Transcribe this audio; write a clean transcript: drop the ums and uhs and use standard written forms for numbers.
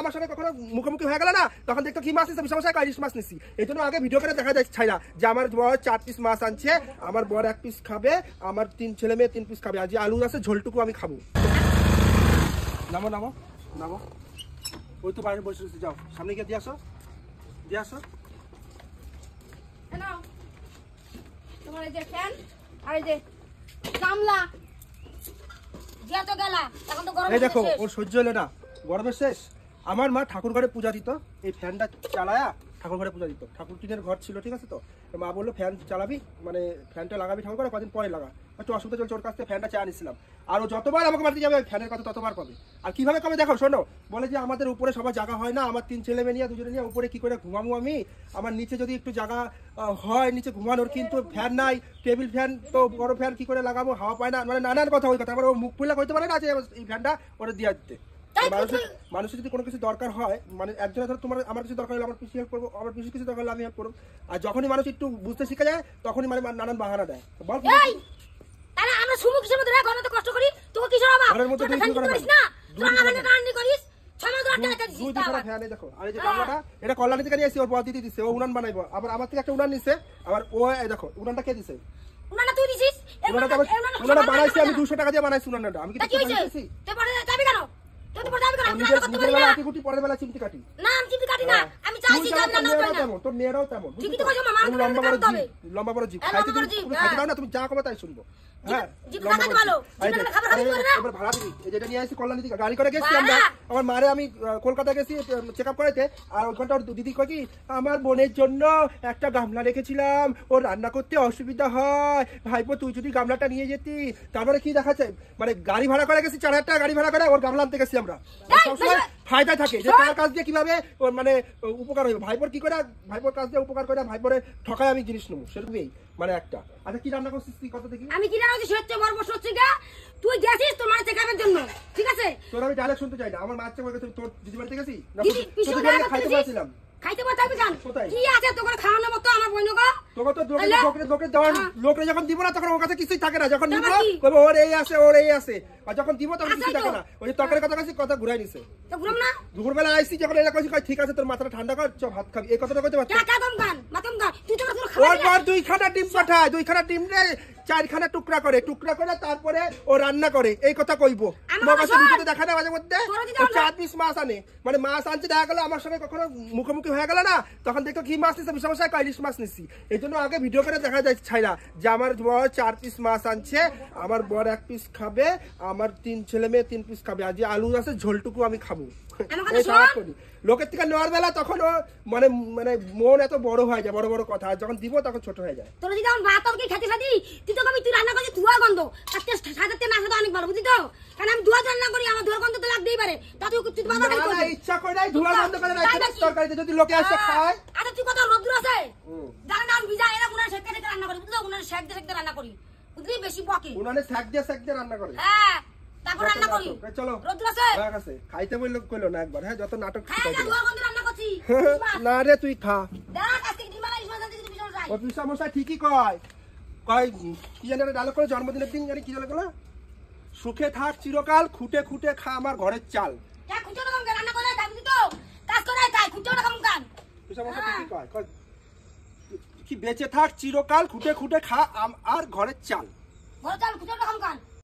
আমার সাথে কখনো মুখোমুখি হয়ে গেল না, তখন দেখতো কি মাছ নিচ্ছে, বিশাল মশাই ইলিশ মাছ নিচ্ছি। এই জন্য আগে ভিডিও করে দেখা যায় ছাইরা যে আমার বর 4 পিস মাছ আনছে, আমার বর 1 পিস খাবে, আমার 3 ছেলে মেয়ে 3 পিস খাবে, আজ আলু আছে ঝোলটুকু আমি খাবো। নামো নামো নামো, ওই তো বাইরে বসে যাও, সামনে গিয়ে দিয়ে আসো, দিয়ে আসো। তোমার এই যে ফ্যান আর এই যে গামলা দিয়া তো গেলা, এখন তো গরম। এই দেখো ওর সহ্য হলো না, গরমের শেষ। আমার মা ঠাকুর ঘরে পূজা দিত, এই ফ্যানটা চালায়া ঠাকুর ঘরে পূজা দিত। ঠাকুর টিনের ঘর ছিল, ঠিক আছে তো, মা বললো ফ্যান চালাবি, মানে ফ্যানটা লাগাবি ঠাকুর ঘরে, কদিন পরে লাগা, একটু অসুবিধা চলছে, ওর কাছ থেকে ফ্যানটা চায় নিয়েছিলাম। আর ও যতবার আমাকে মারতে যাবে ফ্যানের কথা ততবার পাবে। আর কিভাবে কবে দেখো শোনো, বলে যে আমাদের উপরে সবার জায়গা হয় না, আমার 3 ছেলে মেয়ে নিয়ে 2 জনে নিয়ে উপরে কি করে ঘুমাবো আমি, আমার নিচে যদি একটু জায়গা হয় নিচে ঘুমানোর, কিন্তু ফ্যান নাই, টেবিল ফ্যান তো বড় ফ্যান কি করে লাগাবো, হাওয়া পায় না, মানে নানান কথা, ওই কথা। আবার ও মুখ খুলে কইতে পারে না যে এই ফ্যানটা ওরা দিয়ে দিতে। মানুষের যদি কোনো কিছু দরকার হয়, মানে একজনের ধরো তোমার আমার কিছু দরকার হলে আমার পিছু হেল্প করবো, আমার পিছু কিছু দরকার হলে আমি হেল্প করবো। আর যখনই মানুষ একটু বুঝতে শিখে যায় তখনই মানে নানান বাহানা দেয়। বল তাহলে আমরা সুমু কিসের মধ্যে রাখ, অনেক কষ্ট করি, তোকে কিসের অভাব? ঘরের মধ্যে তুই করিস না, তুই আমাদের কান্নি করিস, 6 মাস ধরে টাকা দিছিস। দুই দুটো ফ্যান এই দেখো, আর এই যে গামলাটা এটা কল্যাণী থেকে নিয়ে এসেছি, ওর বড় দিদি দিছে, ও উনান বানাইবো। আবার আমার থেকে একটা উনান নিছে, আবার ও এই দেখো উনানটা কে দিছে, উনানটা তুই দিছিস। উনানটা বানাইছি আমি 200 টাকা দিয়ে বানাইছি উনানটা, আমি কি কি হইছে? তুই পরে যাবি কেন? তুই পরে যাবি কেন? নিজের বেলা আটি কুটি, পরের বেলা চিমটি কাটি না, আমি চিমটি কাটি না, আমি চাইছি কাম না না তেমন, তোর মেয়েরাও তেমন, ঠিকই তো কইছো মামা, লম্বা বড় জিভ খাইতে দাও না, তুমি যা কবে তাই শুনবো। হ্যাঁ এবার ভাড়া দিবি, এই যেটা নিয়ে আসি কল্যাণী থেকে গাড়ি করে গেছি আমরা, আমার মারে আমি কলকাতা গেছি চেক আপ করাইতে, আর ওখানটা ওর দিদি কয় কি আমার বোনের জন্য একটা গামলা রেখেছিলাম, ওর রান্না করতে অসুবিধা হয়, ভাইপো তুই যদি গামলাটা নিয়ে যেতি। তারপরে কি দেখাচ্ছে, মানে গাড়ি ভাড়া করে গেছি 4000 টাকা গাড়ি ভাড়া করে ওর গামলা আনতে গেছি আমরা। সবসময় ফায়দা থাকে যে তার কাছ দিয়ে কিভাবে ওর মানে উপকার হইবে, ভাইপোর কি করে, ভাইপোর কাছ দিয়ে উপকার করে ভাইপোরে ঠকায় আমি জিনিস নেবো, সেরকমই মানে একটা। আচ্ছা কি রান্না করছিস তুই কত দেখি? আমি কি রান্না করছি সত্যি বড় বড় সত্যি গা, তুই গেছিস তোর মার চেকআপের জন্য, ঠিক আছে? তোর আমি ডায়লগ শুনতে চাই না, আমার মার চেয়ে গেছে তোর দিদি বাড়িতে গেছি না, দিদি পিছনে খাইতে পারছিলাম, খাইতে পারতাবি কেন? কি আছে তোর খাওয়ানোর মতো আমার বোন গো? তোকে তো লোকে দেওয়ার, লোকে যখন দিব না তখন ওর কাছে কিছুই থাকে না, যখন নিব কইবে ওর এই আছে ওর এই আছে, আর যখন দিব তখন কিছু থাকে না। ওই তরকারি কথা কাছে কথা ঘুরাই নিছে, তো ঘুরম না, দুপুরবেলা আইছি যখন এলা কইছি কই ঠিক আছে তোর মাথাটা ঠান্ডা কর, চ ভাত খাবি, এই কথাটা কইতে পারছ? টাকা কম গান মাতম গান, তুই তো তোর খাওয়া ওর পর 2 খানা ডিম পাঠায়, 2 খানা ডিম রে 4 খানা টুকরা করে তারপরে ও রান্না করে, এই কথা কইবো। তোমার কাছে ভিডিওতে দেখা না মাঝে মধ্যে 4 পিস মাছ আনে, মানে মাছ আনছে দেখা গেল আমার সঙ্গে কখনো মুখোমুখি হয়ে গেল না, তখন দেখতো কি মাছ নিচ্ছে, বিশাল মশাই ইলিশ মাছ নিচ্ছি। এই জন্য আগে ভিডিও করে দেখা যায় ছাইরা যে আমার বর 4 পিস মাছ আনছে, আমার বর 1 পিস খাবে, আমার 3 ছেলে মেয়ে 3 পিস খাবে, আজ আলু আছে ঝোলটুকু আমি খাবো। লোকের থেকে নেওয়ার বেলা তখন ও মানে মানে মন এত বড় হয়ে যায়, বড় বড় কথা, আর যখন দিব তখন ছোট হয়ে যায়। তোর যদি আমার ভাত তোকে খেতে খাতি, তুই তো কবি তুই রান্না করছিস ধোয়া গন্ধ, তাতে সাজাতে না সাজাতে অনেক ভালো, বুঝলি তো? কারণ আমি ধোয়া রান্না করি, আমার ধোয়া গন্ধ তো লাগতেই পারে, তাতে তুই বাবা কাজ করবি। না ইচ্ছা করে নাই ধোয়া গন্ধ করে নাই, তরকারিতে যদি লোকে আসে খায়। আরে তুই কত রোদ্দুর আছে জানা না, আমি ভিজা এরা উনার শেক দিয়ে রান্না করি, বুঝলি তো? উনার শেক দিয়ে রান্না করি, বুঝলি? বেশি বকে উনানে শেক দিয়ে রান্না করে। হ্যাঁ তারপর রান্না করি, চলো রোদ্দুর আছে ঠিক আছে, খাইতে বললো কইলো না একবার, হ্যাঁ যত নাটক হ্যাঁ ধোয়া গন্ধ রান্না করছি না রে তুই খা, দেখ আজকে ডিম বানাই ইসমাইল দিদি পিছন যাই। ও পিসা মশাই ঠিকই কয় কি জানি ডায়লগ করে জন্মদিনের দিন, জানি কি জানি বলে, সুখে থাক চিরকাল খুঁটে খুঁটে খা আমার ঘরের চাল। হ্যাঁ খুঁজো না কম রান্না করে তাই, বুঝলি তো? কাজ করে তাই খুঁজো না কম গান। পিসা মশাই ঠিকই কয় কি বেঁচে থাক চিরকাল খুঁটে খুঁটে খা আর ঘরের চাল, ঘরে চাল খুঁজো না কম গান।